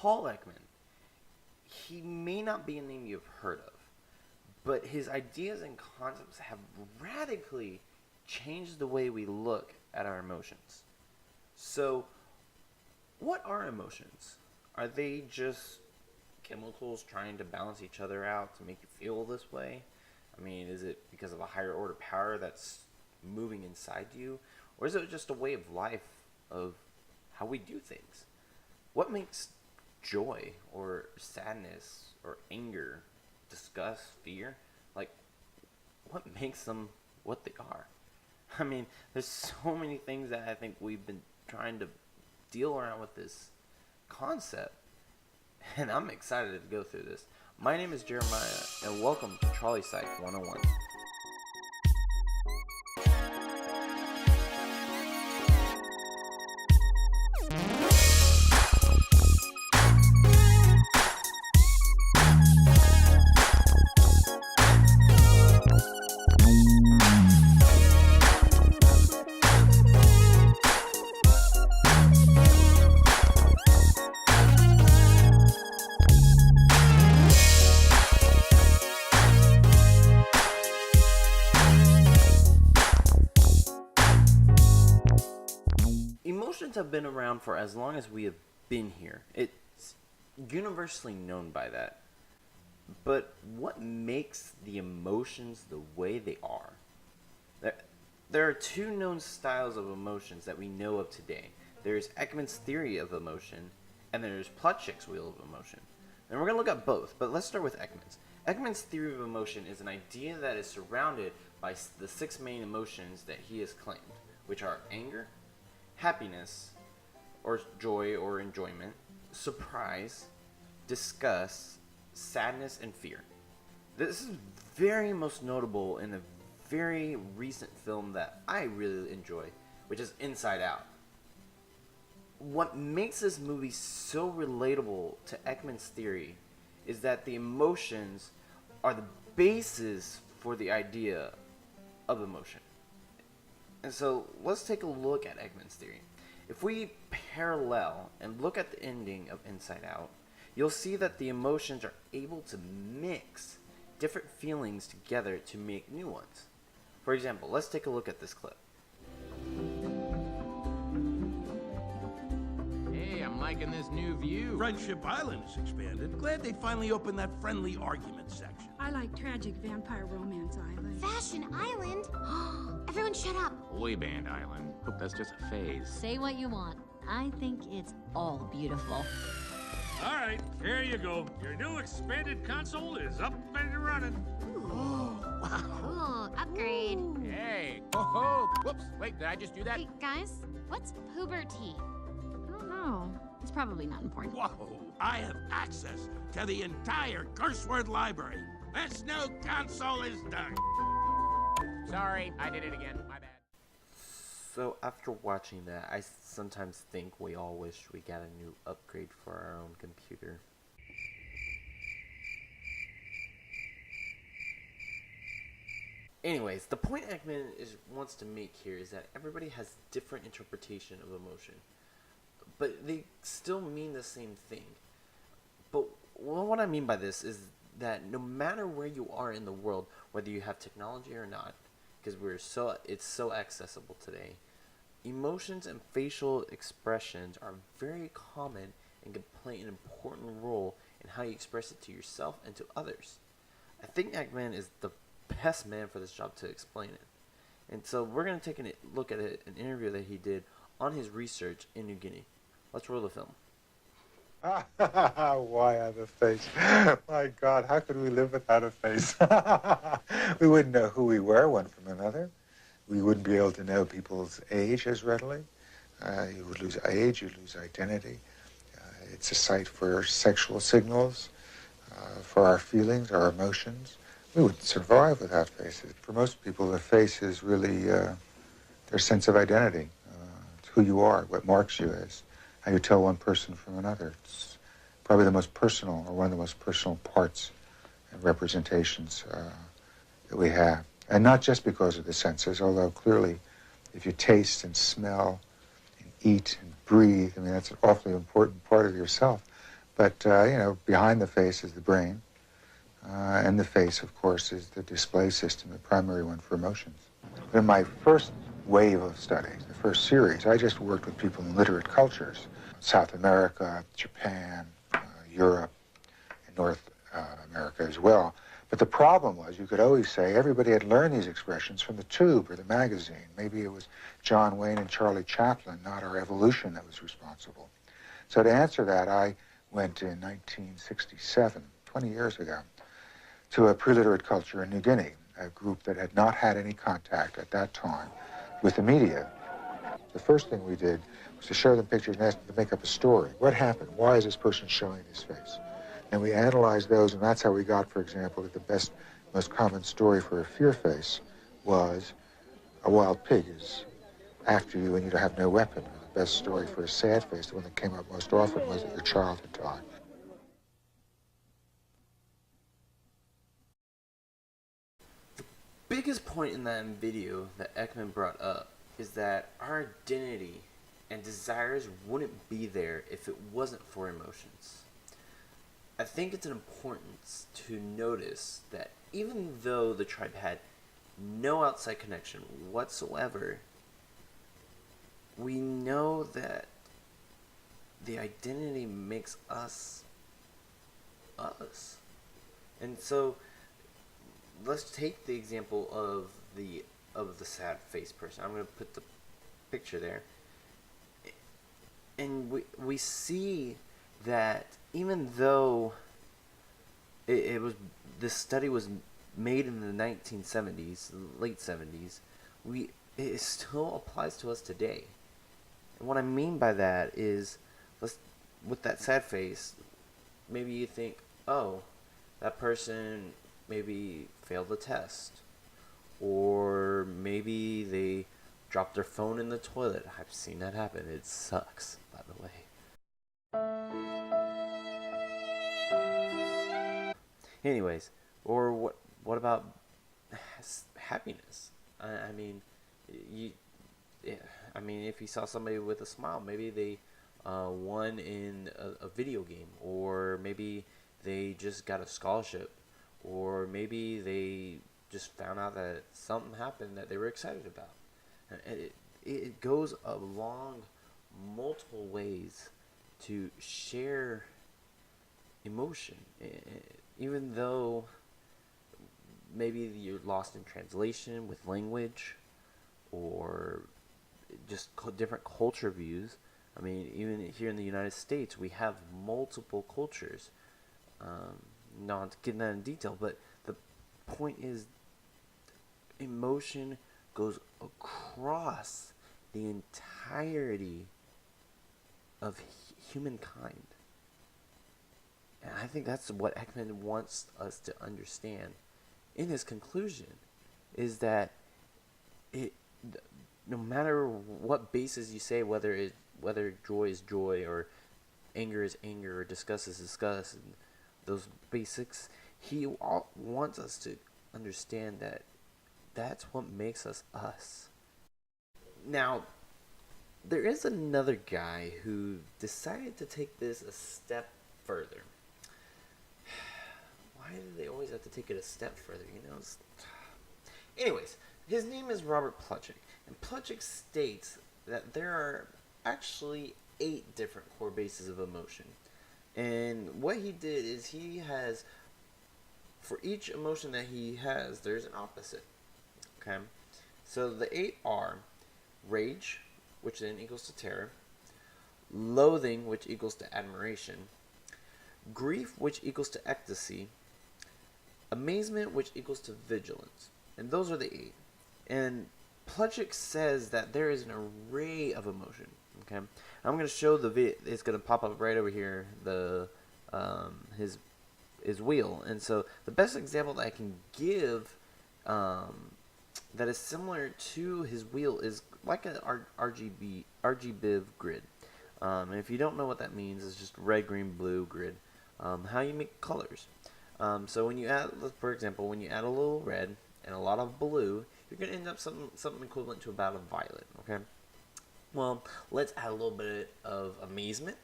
Paul Ekman, he may not be a name you've heard of, but his ideas and concepts have radically changed the way we look at our emotions. So, what are emotions? Are they just chemicals trying to balance each other out to make you feel this way? I mean, is it because of a higher order power that's moving inside you? Or is it just a way of life of how we do things? What makes joy or sadness or anger, disgust, fear, like, what makes them what they are? I mean, there's so many things that I think we've been trying to deal around with this concept, and I'm excited to go through this. My name is Jeremiah, and welcome to Trolley Psych 101. Emotions have been around for as long as we have been here. It's universally known by that. But what makes the emotions the way they are? There are two known styles of emotions that we know of today. There's Ekman's theory of emotion, and there's Plutchik's wheel of emotion. And we're going to look at both, but let's start with Ekman's. Ekman's theory of emotion is an idea that is surrounded by the six main emotions that he has claimed, which are anger, happiness, or joy or enjoyment, surprise, disgust, sadness, and fear. This is very most notable in a very recent film that I really enjoy, which is Inside Out. What makes this movie so relatable to Ekman's theory is that the emotions are the basis for the idea of emotion. And so let's take a look at Ekman's theory. If we parallel and look at the ending of Inside Out, you'll see that the emotions are able to mix different feelings together to make new ones. For example, let's take a look at this clip. Hey, I'm liking this new view. Friendship Island is expanded. Glad they finally opened that friendly argument section. I like Tragic Vampire Romance Island. Fashion Island? Everyone shut up. Boy Band Island. Hope that's just a phase. Say what you want. I think it's all beautiful. All right, here you go. Your new expanded console is up and running. Cool, upgrade. Hey. Oh, whoops. Wait, did I just do that? Hey, guys, what's puberty? I don't know. It's probably not important. Whoa! I have access to the entire curse word library. This new console is done. Sorry, I did it again. My bad. So after watching that, I sometimes think we all wish we got a new upgrade for our own computer. Anyways, the point Ekman wants to make here is that everybody has different interpretation of emotion, but they still mean the same thing. But what I mean by this is that no matter where you are in the world, whether you have technology or not, because it's so accessible today, emotions and facial expressions are very common and can play an important role in how you express it to yourself and to others. I think Ekman is the best man for this job to explain it. And so we're going to take a look at an interview that he did on his research in New Guinea. Let's roll the film. Why have a face? My God, how could we live without a face? We wouldn't know who we were one from another. We wouldn't be able to know people's age as readily. You would lose age, you'd lose identity. It's a site for sexual signals, for our feelings, our emotions. We wouldn't survive without faces. For most people, the face is really their sense of identity. It's who you are, what marks you as, how you tell one person from another. It's probably the most personal, or one of the most personal parts and representations that we have. And not just because of the senses, although clearly if you taste and smell and eat and breathe, I mean, that's an awfully important part of yourself. But, behind the face is the brain. And the face, of course, is the display system, the primary one for emotions. In my first wave of studies, the first series, I just worked with people in literate cultures. South America, Japan, Europe, and North America as well. But the problem was, you could always say everybody had learned these expressions from the tube or the magazine. Maybe it was John Wayne and Charlie Chaplin, not our evolution, that was responsible. So to answer that, I went in 1967, 20 years ago, to a pre-literate culture in New Guinea, a group that had not had any contact at that time with the media. The first thing we did was to show them pictures and ask them to make up a story. What happened? Why is this person showing his face? And we analyzed those, and that's how we got, for example, that the most common story for a fear face was a wild pig is after you and you have no weapon. The best story for a sad face, the one that came up most often, was that your child had died. Biggest point in that video that Ekman brought up is that our identity and desires wouldn't be there if it wasn't for emotions. I think it's an importance to notice that even though the tribe had no outside connection whatsoever, we know that the identity makes us us. And so let's take the example of the sad face person. I'm going to put the picture there. And we see that even though this study was made in the 1970s, late 70s, it still applies to us today. And what I mean by that is, with that sad face, maybe you think, oh, that person maybe failed the test, or maybe they dropped their phone in the toilet. I've seen that happen. It sucks, by the way. Anyways, or what about happiness? I mean, if you saw somebody with a smile, maybe they won in a video game, or maybe they just got a scholarship, or maybe they just found out that something happened that they were excited about. It goes along multiple ways to share emotion, even though maybe you're lost in translation with language, or just different culture views. I mean, even here in the United States, we have multiple cultures. Not getting that in detail, but the point is, emotion goes across the entirety of humankind. And I think that's what Ekman wants us to understand in his conclusion, is that no matter what basis you say, whether joy is joy, or anger is anger, or disgust is disgust, and those basics, he wants us to understand that that's what makes us us. Now, there is another guy who decided to take this a step further. Why do they always have to take it a step further, Anyways, his name is Robert Plutchik, and Plutchik states that there are actually 8 different core bases of emotion. And what he did is he has, for each emotion that he has, there's an opposite. Okay? So the 8 are rage, which then equals to terror, loathing, which equals to admiration, grief, which equals to ecstasy, amazement, which equals to vigilance. And those are the 8. And Plutchik says that there is an array of emotion. Okay, I'm going to show the video. It's going to pop up right over here, his wheel. And so the best example that I can give that is similar to his wheel is like an RGB grid. And if you don't know what that means, it's just red, green, blue grid. How you make colors. So when you add, for example, when you add a little red and a lot of blue, you're going to end up something equivalent to about a violet. Okay. Well, let's add a little bit of amazement,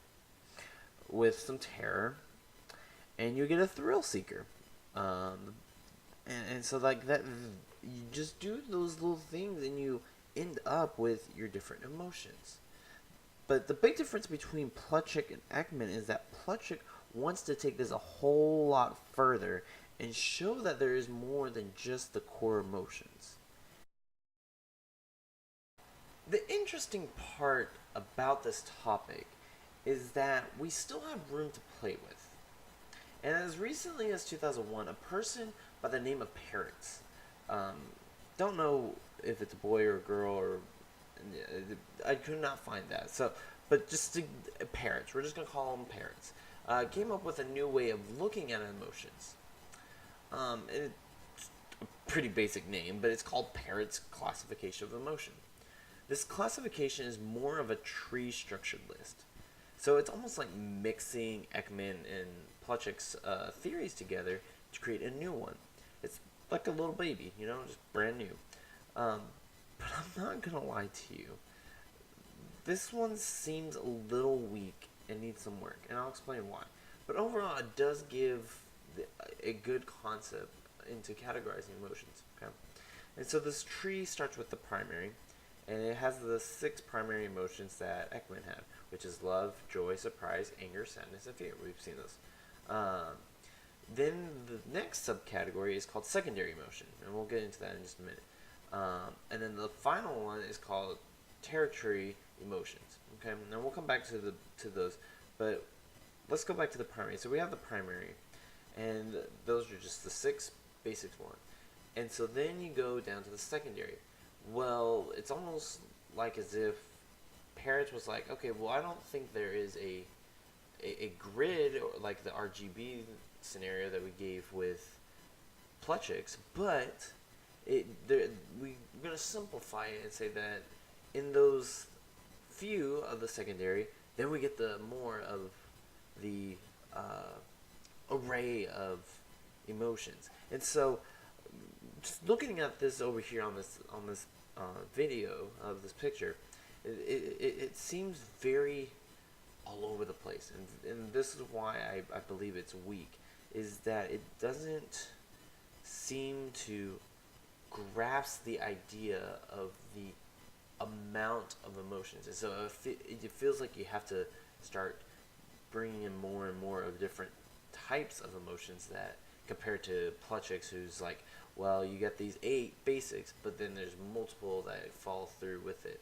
with some terror, and you get a thrill seeker. And so like that, you just do those little things, and you end up with your different emotions. But the big difference between Plutchik and Ekman is that Plutchik wants to take this a whole lot further and show that there is more than just the core emotions. The interesting part about this topic is that we still have room to play with. And as recently as 2001, a person by the name of Parrots, don't know if it's a boy or a girl, or I could not find that. So, but just Parrots, we're just gonna call them Parrots, came up with a new way of looking at emotions. It's a pretty basic name, but it's called Parrots Classification of Emotion. This classification is more of a tree-structured list. So it's almost like mixing Ekman and Plutchik's theories together to create a new one. It's like a little baby, just brand new. But I'm not going to lie to you. This one seems a little weak and needs some work, and I'll explain why. But overall, it does give a good concept into categorizing emotions. Okay, and so this tree starts with the primary, and it has the 6 primary emotions that Ekman had, which is love, joy, surprise, anger, sadness, and fear. We've seen those. Then the next subcategory is called secondary emotion, and we'll get into that in just a minute. And then the final one is called territory emotions. Okay, and we'll come back to those, but let's go back to the primary. So we have the primary, and those are just the 6 basic ones. And so then you go down to the secondary. Well, it's almost like as if Parrots was like, okay, well, I don't think there is a grid, or like the RGB scenario that we gave with Plutchik's, but we're going to simplify it and say that in those few of the secondary, then we get the more of the array of emotions. And so just looking at this over here on this video of this picture, it seems very all over the place, and this is why I believe it's weak, is that it doesn't seem to grasp the idea of the amount of emotions. And so it feels like you have to start bringing in more and more of different types of emotions, that compared to Plutchik's, who's like, well, you get these 8 basics, but then there's multiple that fall through with it.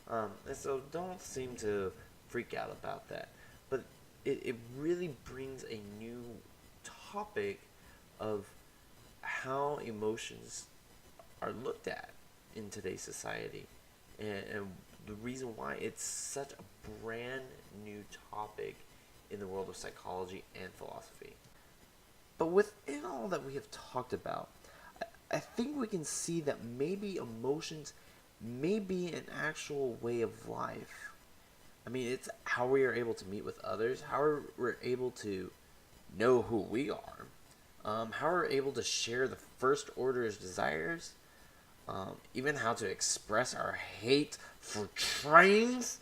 And so don't seem to freak out about that. But it really brings a new topic of how emotions are looked at in today's society. And the reason why it's such a brand new topic in the world of psychology and philosophy. But within all that we have talked about, I think we can see that maybe emotions may be an actual way of life. I mean, it's how we are able to meet with others, how we're able to know who we are, how we're able to share the first order's desires, even how to express our hate for trains.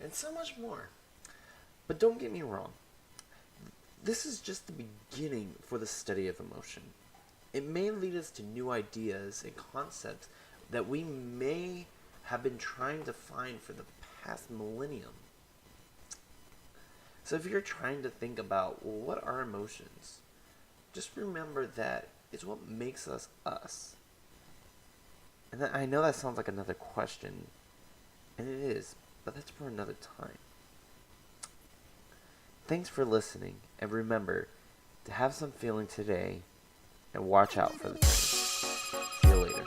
And so much more. But don't get me wrong. This is just the beginning for the study of emotion. It may lead us to new ideas and concepts that we may have been trying to find for the past millennium. So if you're trying to think about, well, what are emotions? Just remember that it's what makes us us. And I know that sounds like another question, and it is, but that's for another time. Thanks for listening, and remember to have some feeling today, and watch out for the train. See you later.